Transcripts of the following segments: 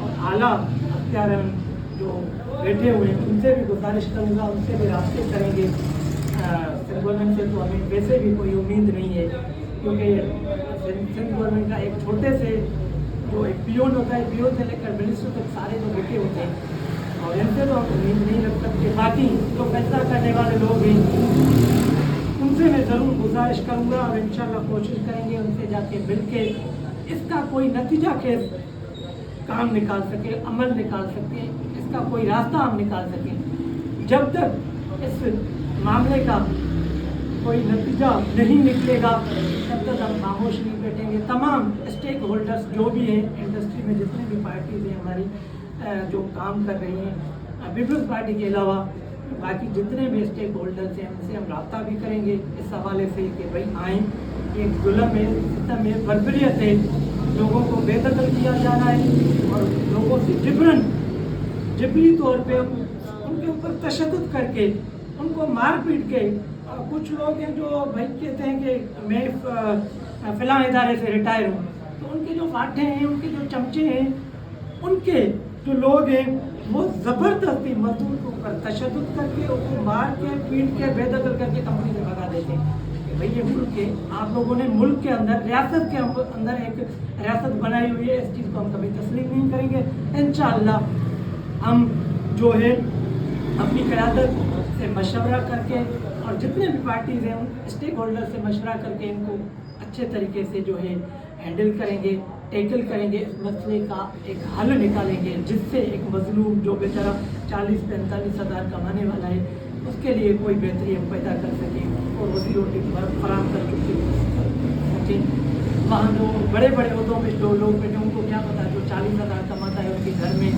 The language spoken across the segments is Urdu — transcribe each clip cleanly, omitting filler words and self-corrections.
اور اعلیٰ اختیاران جو بیٹھے ہوئے ہیں ان سے بھی گزارش کروں گا، ان سے بھی رابطے کریں گے۔ سندھ گورنمنٹ سے تو ہمیں ویسے بھی کوئی امید نہیں ہے، کیونکہ سندھ گورنمنٹ کا ایک چھوٹے سے جو ایک پیون ہوتا ہے، پیون سے لے کر منسٹر تک سارے جو بیٹھے ہوتے ہیں، اور ان سے تو ہم امید نہیں رکھ سکتے۔ باقی جو فیصلہ کرنے والے لوگ ہیں ان سے میں ضرور گزارش کروں گا، اور انشاءاللہ کوشش کریں گے ان سے جا کے مل کے اس کا کوئی نتیجہ خیز کام نکال سکے، عمل نکال سکے، اس کا کوئی راستہ ہم نکال سکیں۔ جب تک اس معاملے کا کوئی نتیجہ نہیں نکلے گا تب تک ہم خاموش نہیں بیٹھیں گے۔ تمام اسٹیک ہولڈرز جو بھی ہیں انڈسٹری میں، جتنے بھی پارٹیز ہیں ہماری جو کام کر رہی ہیں، پیپلز پارٹی کے علاوہ باقی جتنے بھی اسٹیک ہولڈرز ہیں ان سے ہم رابطہ بھی کریں گے اس حوالے سے کہ بھائی آئیں، ایک ظلم ہے، ستم ہے، بربریت ہے، لوگوں کو بے دخل کیا جا رہا ہے اور لوگوں سے جبری طور پہ ان کے اوپر تشدد کر کے ان کو مار پیٹ کے، کچھ لوگ ہیں جو بھائی کہتے ہیں کہ میں فلاں ادارے سے ریٹائر ہوں، تو ان کے جو فاٹے ہیں، ان کے جو چمچے ہیں، ان کے جو لوگ ہیں وہ زبردستی مزدور کے اوپر تشدد کر کے، ان کو مار کے پیٹ کے بے دخل کر کے کمپنی سے بھگا دیتے ہیں۔ بھائی یہ ملک ہے، آپ لوگوں نے ملک کے اندر، ریاست کے اندر ایک ریاست بنائی ہوئی ہے، اس چیز کو ہم کبھی تسلیم نہیں کریں گے۔ انشاءاللہ ہم جو ہے اپنی قیادت سے مشورہ کر کے اور جتنے بھی پارٹیز ہیں ان اسٹیک ہولڈر سے مشورہ کر کے ان کو اچھے طریقے سے جو ہے ہینڈل کریں گے، ٹیکل کریں گے، اس مسئلے کا ایک حل نکالیں گے، جس سے ایک مظلوم جو بیچارہ 40-45 ہزار کمانے والا ہے اس کے لیے کوئی بہتری ہم پیدا کر سکیں اور روزی روٹی فراہم کر سکیں۔ وہاں جو بڑے بڑے عہدوں میں جو لوگ بیٹھے ان کو کیا پتا، جو 40,000 کماتا ہے ان کے گھر میں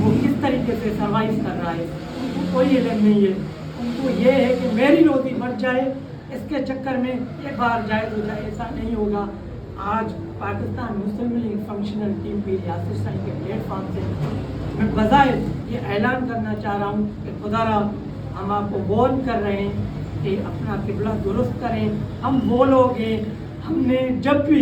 وہ کس طریقے سے سروائیو کر رہا ہے، ان کو کوئی علم نہیں ہے۔ ان کو یہ ہے کہ میری روزی بچ جائے، اس کے چکر میں ایک بار جائز ہو جائے، ایسا نہیں ہوگا۔ آج پاکستان مسلم لیگ فنکشنل ٹیم پی یاسر سائی کے پلیٹ فارم سے میں بظاہر یہ اعلان کرنا چاہ رہا ہوں کہ خدا را ہم آپ کو وارن کر رہے ہیں کہ اپنا قبلہ درست کریں۔ ہم وہ لوگ ہیں، ہم نے جب بھی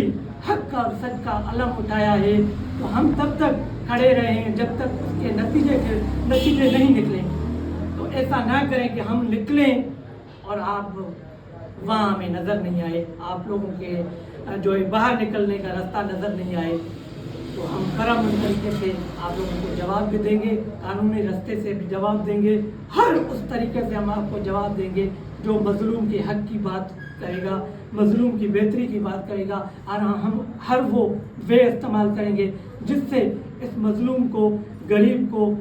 حق اور سچ کا علم اٹھایا ہے تو ہم تب تک کھڑے رہے ہیں جب تک اس کے نتیجے نہیں نکلیں۔ تو ایسا نہ کریں کہ ہم نکلیں اور آپ وہاں ہمیں نظر نہیں آئے، آپ لوگوں کے جو باہر نکلنے کا راستہ نظر نہیں آئے۔ تو ہم کرم طریقے سے آپ لوگوں کو جواب بھی دیں گے، قانونی راستے سے بھی جواب دیں گے، ہر اس طریقے سے ہم آپ کو جواب دیں گے جو مظلوم کے حق کی بات کرے گا، مظلوم کی بہتری کی بات کرے گا، اور ہم ہر وہ وے استعمال کریں گے جس سے اس مظلوم کو، غریب کو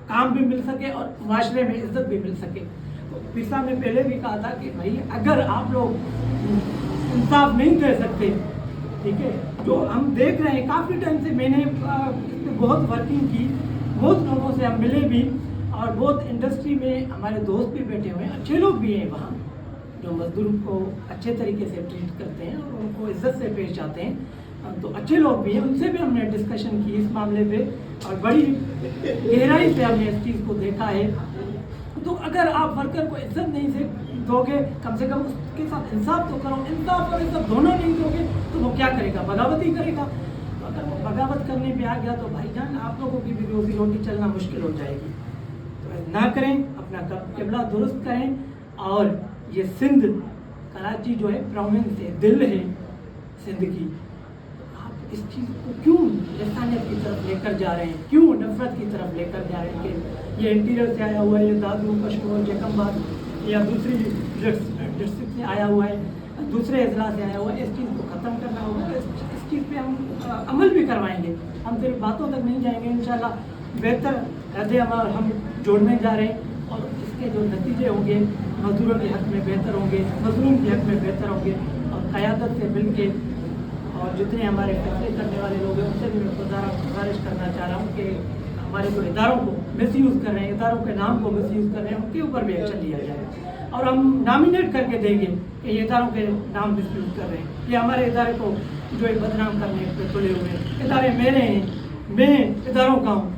کام بھی مل سکے اور معاشرے میں عزت بھی مل سکے۔ تو پیر صاحب نے پہلے بھی کہا تھا کہ بھائی اگر آپ لوگ انصاف نہیں دے سکتے، ٹھیک ہے، جو ہم دیکھ رہے ہیں کافی ٹائم سے، میں نے اس پہ بہت ورکنگ کی، بہت لوگوں سے ہم ملے بھی، اور بہت انڈسٹری میں ہمارے دوست بھی بیٹھے ہوئے ہیں، اچھے لوگ بھی ہیں وہاں جو مزدور کو اچھے طریقے سے ٹریٹ کرتے ہیں اور ان کو عزت سے پیش آتے ہیں، تو اچھے لوگ بھی ہیں، ان سے بھی ہم نے ڈسکشن کی اس معاملے پہ اور بڑی گہرائی سے ہم نے اس چیز کو دیکھا ہے۔ تو اگر آپ ورکر کو عزت نہیں سے دو گے، کم سے کم اس کے ساتھ انصاف تو کرو، انصاف اور عزت دونوں نہیں دو گے تو وہ کیا کرے گا، بغاوت ہی کرے گا۔ تو اگر وہ بغاوت کرنے پہ آ گیا تو بھائی جان آپ لوگوں کی بھی روزی روٹی چلنا مشکل ہو جائے گی۔ تو نہ کریں، اپنا قبلہ درست کریں، اور یہ سندھ کراچی جو ہے پروونس ہے، دل ہے سندھ کی، آپ اس چیز کو کیوں لسانیت کی طرف لے کر جا رہے ہیں، کیوں نفرت کی طرف لے کر جا رہے ہیں کہ یہ انٹیریئر سے آیا ہوا ہے، یہ دادو کشمیر جیکمباد یا دوسری ڈسٹرکٹ سے آیا ہوا ہے، دوسرے اضلاع سے آیا ہوا ہے، اس چیز کو ختم کرنا ہوگا۔ اس چیز پہ ہم عمل بھی کروائیں گے، ہم صرف باتوں تک نہیں جائیں گے، انشاءاللہ بہتر رد عمل ہم جوڑنے جا رہے ہیں، اور اس کے جو نتیجے ہوں گے مزدوروں کے حق میں بہتر ہوں گے، مظلوم کے حق میں بہتر ہوں گے، اور قیادت سے مل کے اور جتنے ہمارے فیصلے کرنے والے لوگ ہیں ان سے بھی میں گزارش کرنا چاہ رہا ہوں کہ ہمارے جو اداروں کو مس یوز کر رہے ہیں، اداروں کے نام کو مس یوز کر رہے ہیں، ان کے اوپر بھی ایکشن لیا جائے، اور ہم نامینیٹ کر کے دیں گے کہ یہ اداروں کے نام مس یوز کر رہے ہیں، یہ ہمارے ادارے کو جو ہے بدنام کرنے پہ تلے ہوئے ہیں، ادارے میرے ہیں، میں اداروں کا ہوں،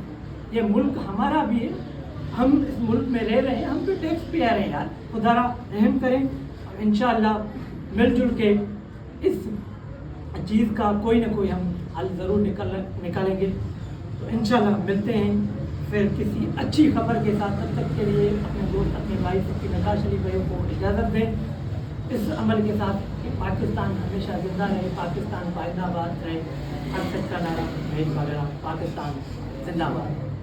یہ ملک ہمارا بھی ہے، ہم اس ملک میں رہ رہے ہیں، ہم بھی ٹیکس پیئر ہیں یار، خدا را رحم کریں، اور انشاءاللہ مل جل کے اس چیز کا کوئی نہ کوئی ہم حل ضرور نکالیں گے. تو انشاءاللہ ملتے ہیں پھر کسی اچھی خبر کے ساتھ. تب تک کے لیے اپنے دوست اپنے بھائی اپنی نکاح شریف بھائیوں کو اجازت دیں اس عمل کے ساتھ کہ پاکستان ہمیشہ زندہ رہے, پاکستان پائندہ باد رہے. ہر سچ کا نعرہ بھیج وغیرہ, پاکستان زندہ باد.